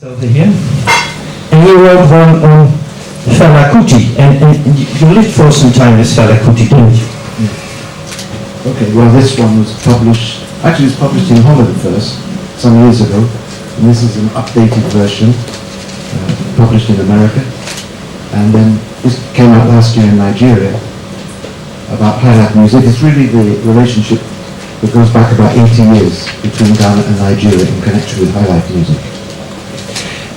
Over here, and you wrote one on Fela, and you lived for some time with Fela, didn't you? Yeah. Okay, well this one was published, actually it was published in Holland first, some years ago, and this is an updated version, published in America, and then this came out last year in Nigeria, about highlife music. It's really the relationship that goes back about 80 years between Ghana and Nigeria in connection with highlife music.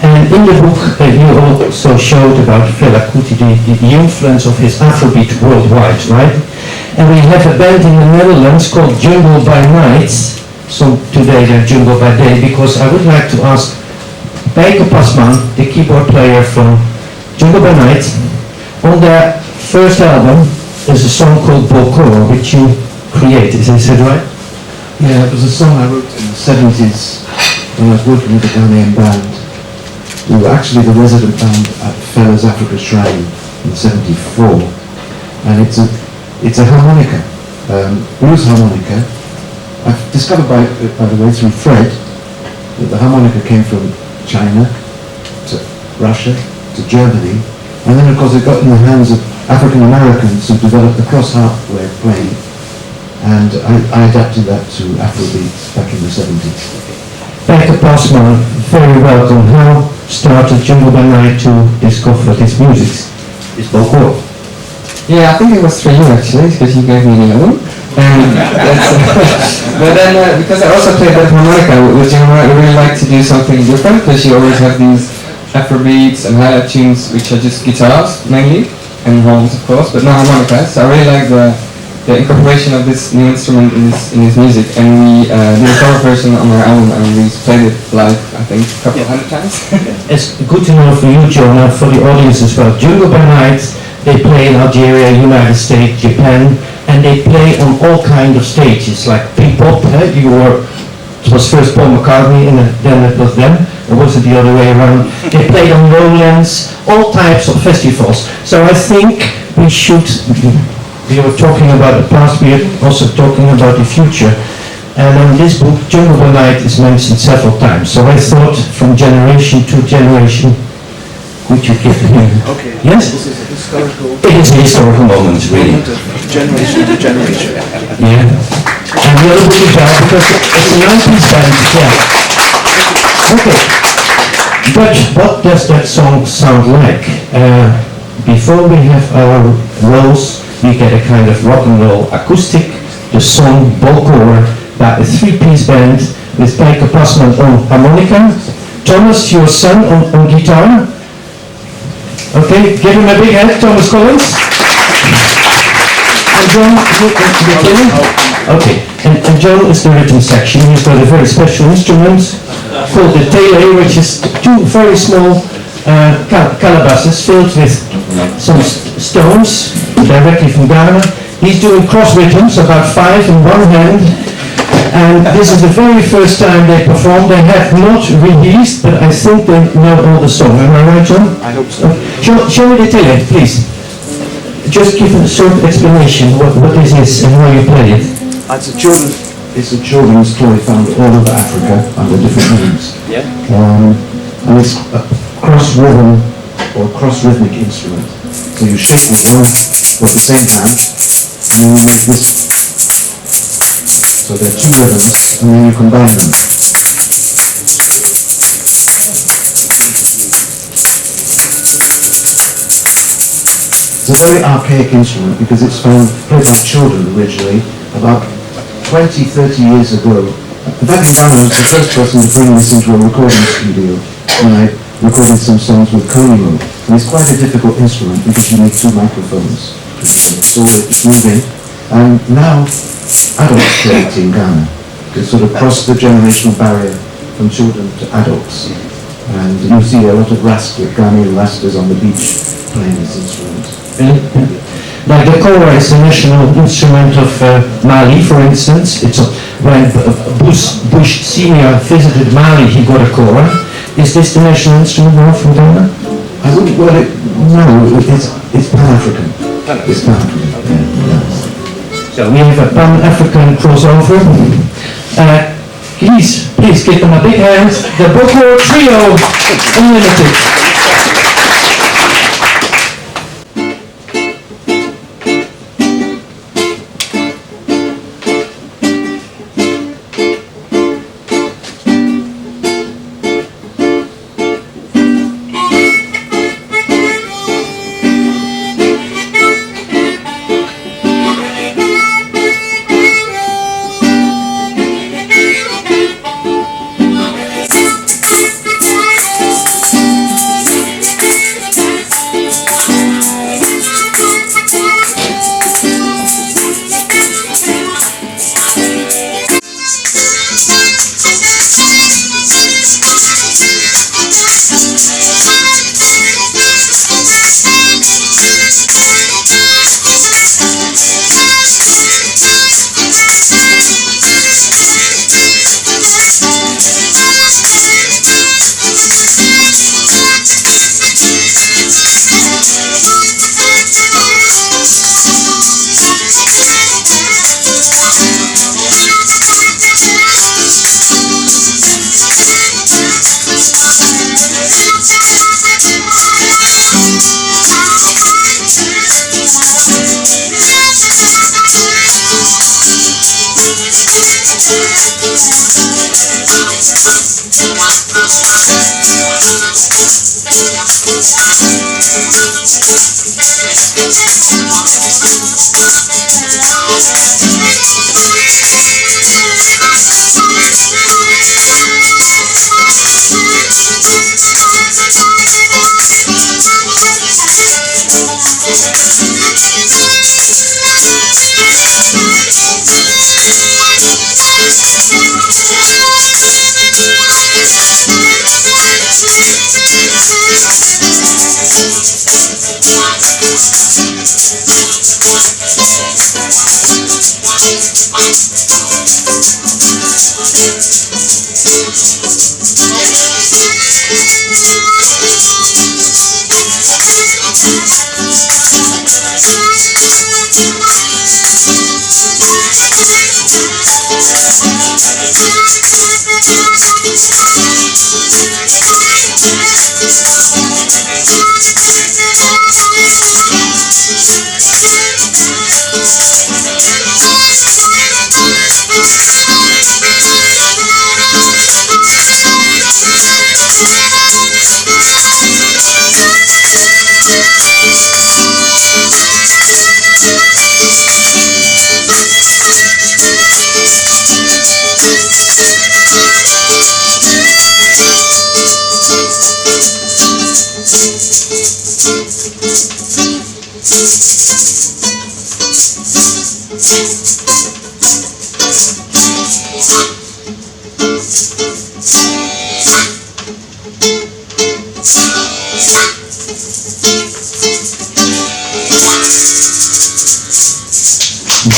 And in the book you also showed about Fela the influence of his Afrobeat worldwide, right? And we have a band in the Netherlands called Jungle by Night, so today they're Jungle by Day, because I would like to ask Pyke Pasman, the keyboard player from Jungle by Night, on their first album is a song called Bokoor, which you created, is that right? Yeah, it was a song I wrote in the 70s when I was working with a Ghanaian band. We were actually the resident band at Fela's Africa Shrine in '74, and it's a harmonica, blues harmonica. I've discovered by the way through Fred that the harmonica came from China to Russia to Germany, and then of course it got in the hands of African Americans who developed the cross-harp way of playing, and I adapted that to Afrobeat back in the 70s. Pyke Pasman, very welcome. How started Jungle by Night to discover his music? Is Bokoor? Yeah, I think it was for you actually, because you gave me the album. But then, because I also played that harmonica with John, I really like to do something different, because you always have these Afrobeats and highlight tunes, which are just guitars mainly, and horns of course, but no harmonica. So I really like the incorporation of this new instrument in his music, and we did a cover version on our album, and we played it live, I think, a couple of hundred times. It's good to know for you, John, and for the audience as well. Jungle by Night, they play in Algeria, United States, Japan, and they play on all kinds of stages, like P-pop. It was first Paul McCartney, and then it was them, or was it the other way around? They played on Lowlands, all types of festivals. So I think we should. We were talking about the past, we are also talking about the future. And in this book, Jungle by Night is mentioned several times. So I thought, from generation to generation, could you give him? Okay. Yes? This is a historical... It is a historical moment, really. Generation to generation. Yeah. And the other book is well, because it's a 90s band, yeah. Okay. But what does that song sound like? Before we have our roles, we get a kind of rock and roll acoustic, the song Bokoor by a three-piece band with Pyke Pasman on harmonica, Thomas, your son, on guitar. Okay, give him a big hand, Thomas Collins. And John, okay, and John is the rhythm section. He's got a very special instrument called the televi, which is two very small calabashes filled with some stones directly from Ghana. He's doing cross rhythms, about 5 in one hand, and this is the very first time they perform. They have not released, but I think they know all the song. Am I right, John? I hope so. Show me the tele, please. Just give a short explanation what this is and how you play it. It's a children's toy found all over Africa under different names. Yeah. And it's a cross-rhythm or cross-rhythmic instrument. So you shake with one or the same hand, and then you make this. So there are two rhythms, and then you combine them. It's a very archaic instrument because it's played by children originally, about 20-30 years ago. In fact, in Ghana, I was the first person to bring this into a recording studio when I recorded some songs with Konimo. And it's quite a difficult instrument because you need two microphones. It's moving. And now, adults play it in Ghana to sort of cross the generational barrier from children to adults. And you see a lot of Ghanaian rastas on the beach playing this instrument. Like the kora is the national instrument of Mali, for instance. When Bush Senior visited Mali, he got a kora. Is this the national instrument now from Ghana? I wouldn't, no, it's Pan-African. It's Pan-African, yeah. So we have a Pan-African crossover. Please Please give them a big hand. The Bokoor Trio Unlimited.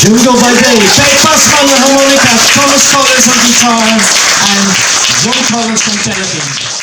Jungle by day, Pasman on harmonica, Thomas Collins on guitar, and John Collins on televi.